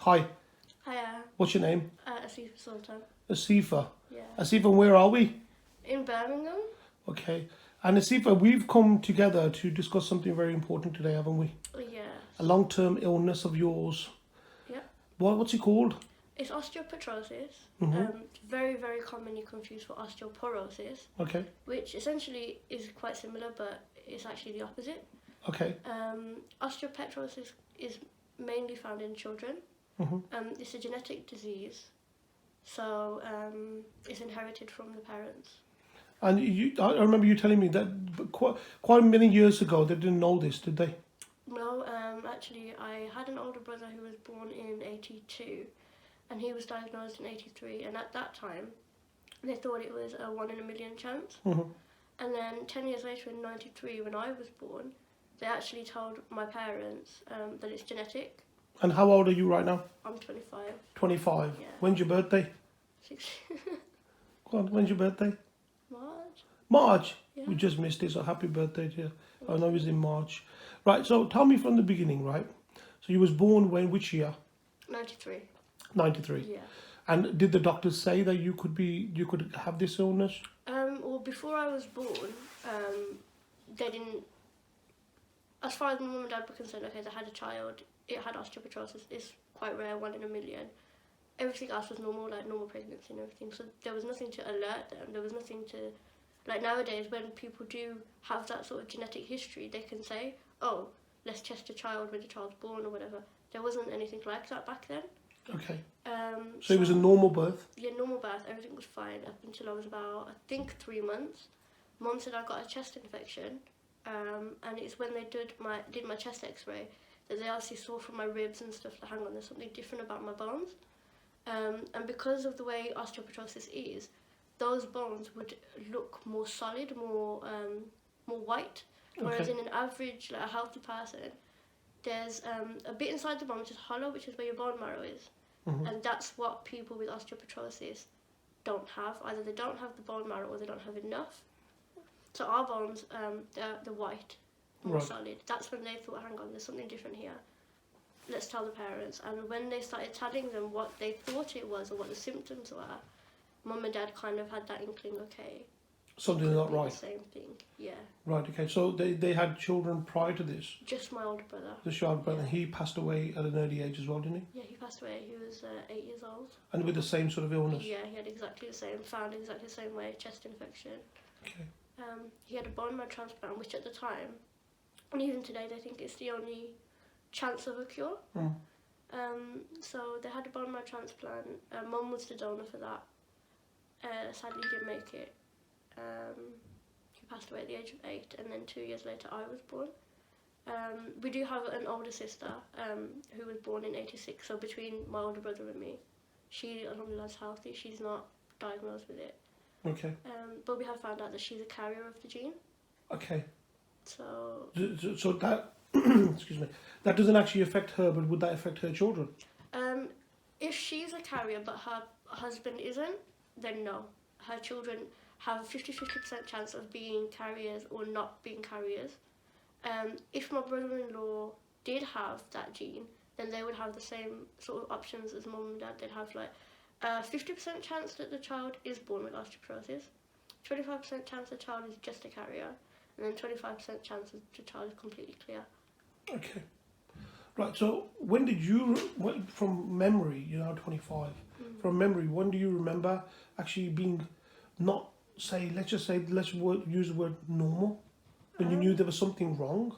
Hi, Hiya, what's your name? Aseefa Sultan. Aseefa. Yeah. Aseefa, where are we? In Birmingham? Okay. And Aseefa, we've come together to discuss something very important today, haven't we? Yes. A long-term illness of yours. Yeah. What's it called? It's osteopetrosis. Mm-hmm. Very, very commonly confused for osteoporosis, Okay. which essentially is quite similar, but it's actually the opposite. Okay. Osteopetrosis is mainly found in children. Mm-hmm. It's a genetic disease, so it's inherited from the parents. And I remember you telling me that quite many years ago they didn't know this, did they? No, actually, I had an older brother who was born in '82, and he was diagnosed in '83. And at that time, they thought it was a 1 in a million chance. Mm-hmm. And then 10 years later, in '93, when I was born, they actually told my parents that it's genetic. And how old are you right now? I'm 25. 25. Yeah. When's your birthday? 6 Go on, when's your birthday? March. March. Yeah. We just missed it, so happy birthday to you. I know it was in March. Right, so tell me from the beginning, right? So you was born when, which year? 93. 93. Yeah. And did the doctors say that you could have this illness? Well, before I was born, they didn't. As far as my mum and dad were concerned, okay, they had a child. It had osteopetrosis. It's quite rare, 1 in a million. Everything else was normal, like normal pregnancy and everything. So there was nothing to alert them. There was nothing to, like nowadays when people do have that sort of genetic history, they can say, oh, let's test a child when the child's born or whatever. There wasn't anything like that back then. Okay. So it was a normal birth? Yeah, normal birth. Everything was fine up until I was about, I think, 3 months. Mum said I got a chest infection, and it's when they did my chest X-ray that they actually saw from my ribs and stuff that hang on, there's something different about my bones. And because of the way osteopetrosis is, those bones would look more solid, more white. Whereas in an average, like a healthy person, there's a bit inside the bone which is hollow, which is where your bone marrow is. Mm-hmm. And that's what people with osteopetrosis don't have. Either they don't have the bone marrow or they don't have enough. So our bones, they're white, more solid. That's when they thought, hang on, there's something different here. Let's tell the parents. And when they started telling them what they thought it was or what the symptoms were, Mum and Dad kind of had that inkling, okay, something's not right. The same thing, yeah. Right, okay. So they had children prior to this? Just my older brother. The older brother. Yeah. He passed away at an early age as well, didn't he? Yeah, he passed away. He was 8 years old. And with the same sort of illness? Yeah, he had exactly the same, found exactly the same way, chest infection. Okay. He had a bone marrow transplant, which at the time, and even today, they think it's the only chance of a cure. Mm. So they had a bone marrow transplant. Mum was the donor for that. Sadly, he didn't make it. He passed away at the age of 8, and then 2 years later, I was born. We do have an older sister who was born in '86. So between my older brother and me, she, alhamdulillah, is healthy. She's not diagnosed with it. Okay. But we have found out that she's a carrier of the gene. Okay. So that excuse me, that doesn't actually affect her, but would that affect her children? If she's a carrier but her husband isn't, then no. Her children have a 50-50% chance of being carriers or not being carriers. If my brother-in-law did have that gene, then they would have the same sort of options as mum and dad. They'd have like a 50% chance that the child is born with osteoporosis, 25% chance the child is just a carrier, and then 25% chance that the child is completely clear. Okay. Right, so when did you, from memory, you're now 25, from memory, when do you remember actually being not, say, let's use the word normal, when you knew there was something wrong?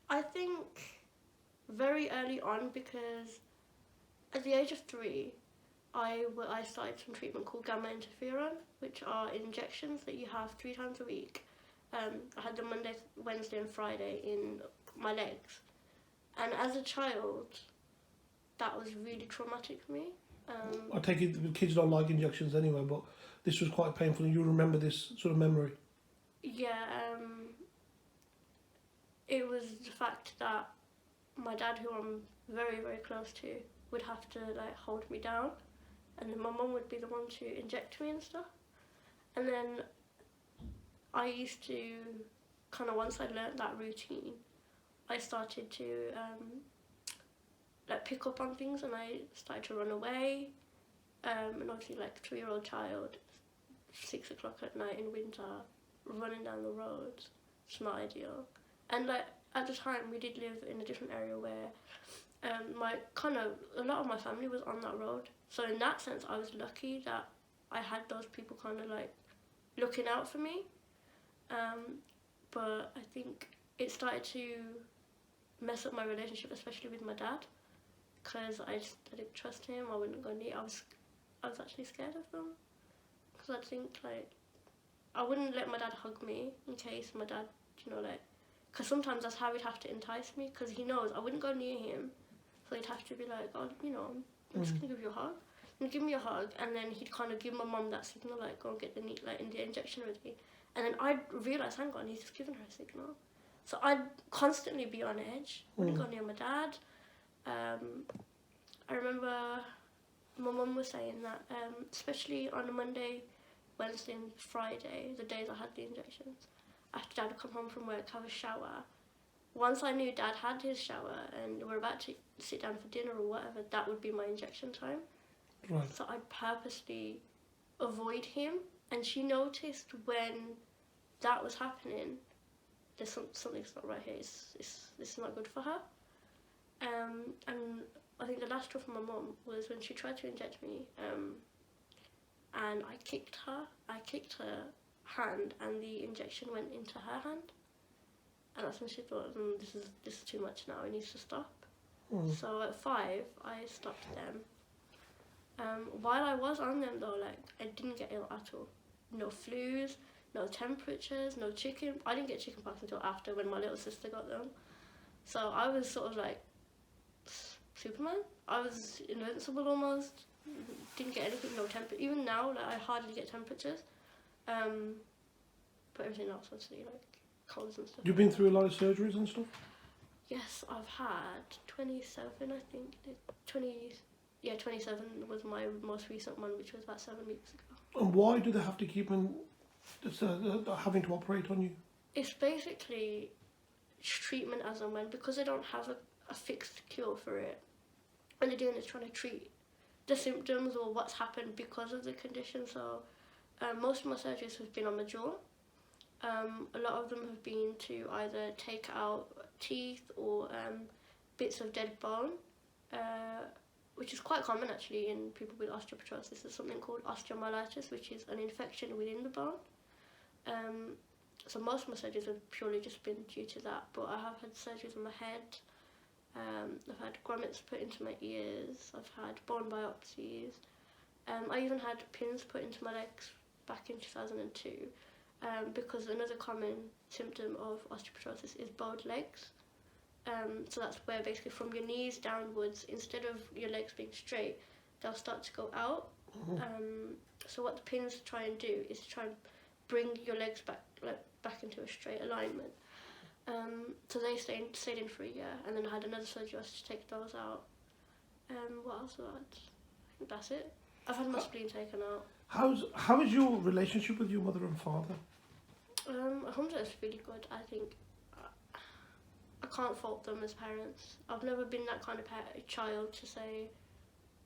I think very early on, because at the age of 3, I started some treatment called gamma interferon, which are injections that you have 3 times a week. I had them Monday, Wednesday and Friday in my legs. And as a child, that was really traumatic for me. I take it the kids don't like injections anyway, but this was quite painful and you remember this sort of memory? Yeah, it was the fact that my dad, who I'm very, very close to, would have to like hold me down, and then my mum would be the one to inject me and stuff. And then I used to kind of, once I learnt that routine, I started to pick up on things and I started to run away. And obviously, like 3-year-old child, 6 o'clock at night in winter, running down the roads, it's not ideal. And like at the time, we did live in a different area where a lot of my family was on that road. So in that sense, I was lucky that I had those people kind of like looking out for me. But I think it started to mess up my relationship, especially with my dad, because I didn't trust him. I wouldn't go near. I was actually scared of them, because I think like I wouldn't let my dad hug me in case my dad, because sometimes that's how he'd have to entice me, because he knows I wouldn't go near him, so he'd have to be like, oh, I'm just gonna give you a hug. And give me a hug, and then he'd kind of give my mum that signal, like, go and get the injection ready. And then I'd realise, hang on, he's just giving her a signal. So I'd constantly be on edge. Wouldn't go near my dad. I remember my mum was saying that, especially on a Monday, Wednesday and Friday, the days I had the injections, after Dad would come home from work, have a shower. Once I knew Dad had his shower and we're about to sit down for dinner or whatever, that would be my injection time. Right. So I'd purposely avoid him, and she noticed when that was happening, something's not right here, it's not good for her. And I think the last straw for my mum was when she tried to inject me, and I kicked her hand, and the injection went into her hand, and that's when she thought, this is too much now, it needs to stop. So at 5, I stopped them. While I was on them though, like, I didn't get ill at all. No flus, no temperatures, no chicken. I didn't get chickenpox until after, when my little sister got them. So I was sort of like Superman. I was invincible almost. Didn't get anything, no temperature. Even now, like, I hardly get temperatures. But everything else, obviously, like colds and stuff. You've been through a lot of surgeries and stuff? Yes, I've had 27, I think. 27 was my most recent one, which was about 7 weeks ago. And why do they have to keep having to operate on you? It's basically treatment as and when, because they don't have a fixed cure for it. What they're doing is trying to treat the symptoms or what's happened because of the condition. So most of my surgeries have been on my jaw. A lot of them have been to either take out teeth or bits of dead bone, which is quite common actually in people with osteopetrosis. There's something called osteomyelitis, which is an infection within the bone. So most of my surgeries have purely just been due to that, but I have had surgeries on my head. I've had grommets put into my ears. I've had bone biopsies. I even had pins put into my legs back in 2002, because another common symptom of osteopetrosis is bowed legs. So that's where basically from your knees downwards, instead of your legs being straight, they'll start to go out. So what the pins try and do is try and bring your legs back into a straight alignment. So they stayed in for a year, and then I had another surgery to take those out. What else was that? I think that's it. I've had my spleen taken out. How is your relationship with your mother and father? Alhamdulillah, it's really good. I think I can't fault them as parents. I've never been that kind of child to say,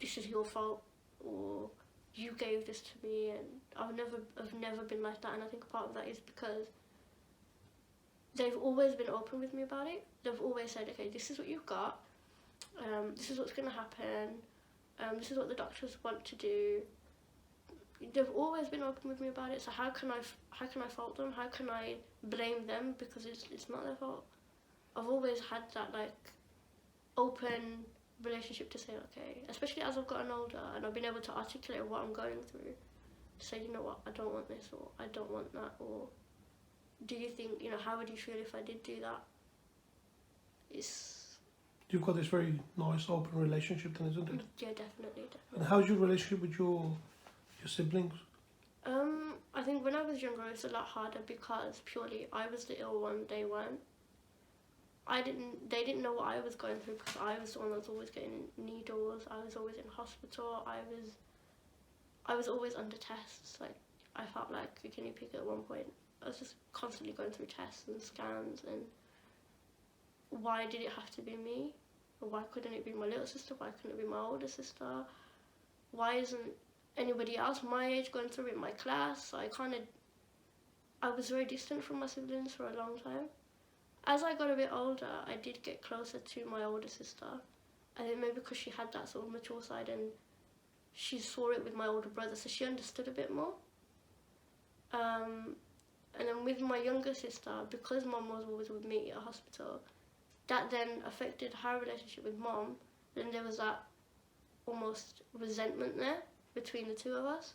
this is your fault, or you gave this to me, and I've never been like that. And I think part of that is because they've always been open with me about it. They've always said, okay, this is what you've got, this is what's going to happen, this is what the doctors want to do. They've always been open with me about it, so how can I fault them? How can I blame them because it's not their fault? I've always had that like open relationship to say, okay, especially as I've gotten older and I've been able to articulate what I'm going through, to say, you know what, I don't want this, or I don't want that, or do you think, how would you feel if I did do that? You've got this very nice open relationship then, isn't it? Yeah, definitely. And how's your relationship with your siblings? I think when I was younger it was a lot harder because purely I was the ill one, they weren't. They didn't know what I was going through because I was the one that was always getting needles. I was always in hospital. I was always under tests. Like, I felt like a guinea pig at one point. I was just constantly going through tests and scans, and why did it have to be me? Why couldn't it be my little sister? Why couldn't it be my older sister? Why isn't anybody else my age going through it in my class? So I was very distant from my siblings for a long time. As I got a bit older, I did get closer to my older sister. I think maybe because she had that sort of mature side and she saw it with my older brother, so she understood a bit more. And then with my younger sister, because mum was always with me at hospital, that then affected her relationship with mum. Then there was that almost resentment there between the two of us,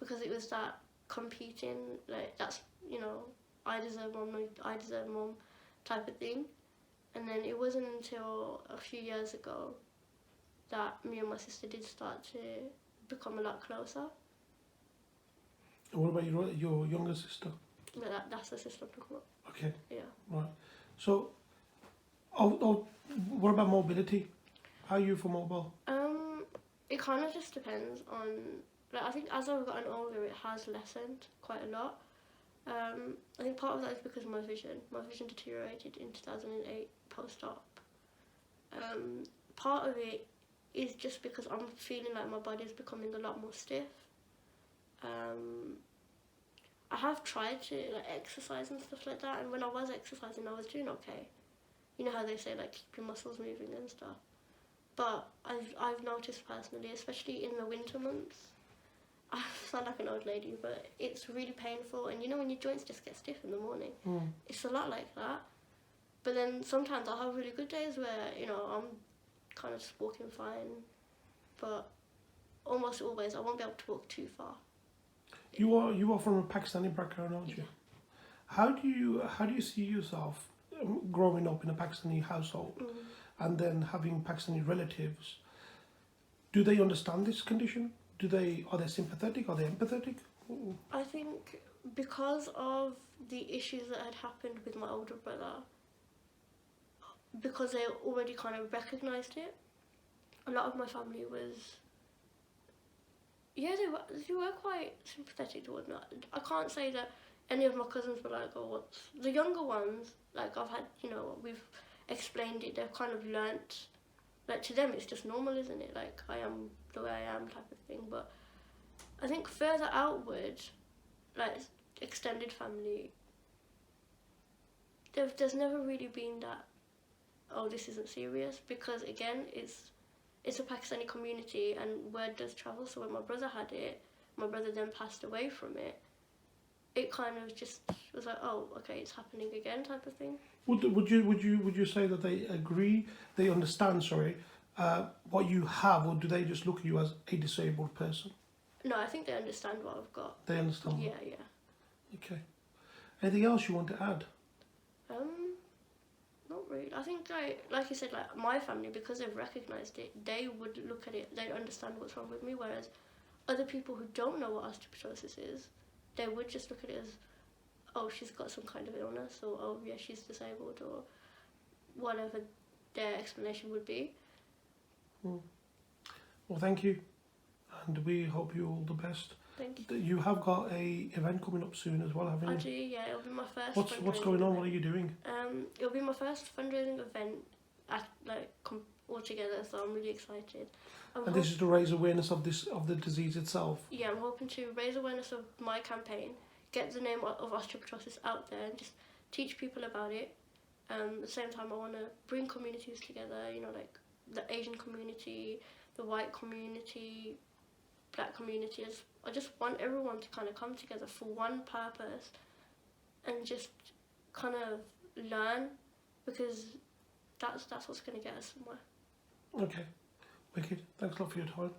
because it was that competing, like, that's, you know, I deserve mum, I deserve mum type of thing. And then it wasn't until a few years ago that me and my sister did start to become a lot closer. And what about your younger sister? But that's the sister I'm talking about. Okay. Yeah. Right. So, what about mobility? How are you for mobile? It kind of just depends on, like, I think as I've gotten older, it has lessened quite a lot. I think part of that is because of my vision. My vision deteriorated in 2008 post-op. Part of it is just because I'm feeling like my body is becoming a lot more stiff. I have tried to, like, exercise and stuff like that, and when I was exercising, I was doing okay. You know how they say, like, keep your muscles moving and stuff. But I've noticed personally, especially in the winter months, I sound like an old lady, but it's really painful. And you know when your joints just get stiff in the morning? It's a lot like that. But then sometimes I'll have really good days where, you know, I'm kind of just walking fine. But almost always I won't be able to walk too far. You are from a Pakistani background, aren't you? Yeah. How do you see yourself growing up in a Pakistani household and then having Pakistani relatives? Do they understand this condition? Are they sympathetic? Are they empathetic? I think because of the issues that had happened with my older brother, because they already kind of recognised it, a lot of my family was, yeah, they were quite sympathetic towards me. I can't say that any of my cousins were like, oh, what's... The younger ones, like, I've had, you know, we've explained it, they've kind of learnt, like, to them it's just normal, isn't it? Like, I am the way I am type of thing. But I think further outward, like, extended family, there's never really been that, oh, this isn't serious, because, again, it's a Pakistani community and word does travel. So when my brother had it, my brother then passed away from it, it kind of just was like, oh, okay, it's happening again type of thing. Would you say that they agree, they understand, what you have, or do they just look at you as a disabled person? No, I think they understand what I've got. They understand. Yeah, that? yeah. Okay. Anything else you want to add? Not really. I think, like you said, like, my family, because they've recognised it, they would look at it, they'd understand what's wrong with me, whereas other people who don't know what osteopetrosis is, they would just look at it as, oh, she's got some kind of illness, or, oh, yeah, she's disabled, or whatever their explanation would be. Well, thank you, and we hope you all the best. Thank you. You have got a event coming up soon as well, haven't you? I do, yeah. It'll be my first. What's going on? What are you doing? It'll be my first fundraising event, all together. So I'm really excited. And this is to raise awareness of the disease itself. Yeah, I'm hoping to raise awareness of my campaign, get the name of osteopetrosis out there, and just teach people about it. At the same time, I want to bring communities together. You know, like the Asian community, the white community, black communities. I just want everyone to kind of come together for one purpose and just kind of learn, because that's what's going to get us somewhere. Okay, wicked. Thanks a lot for your time.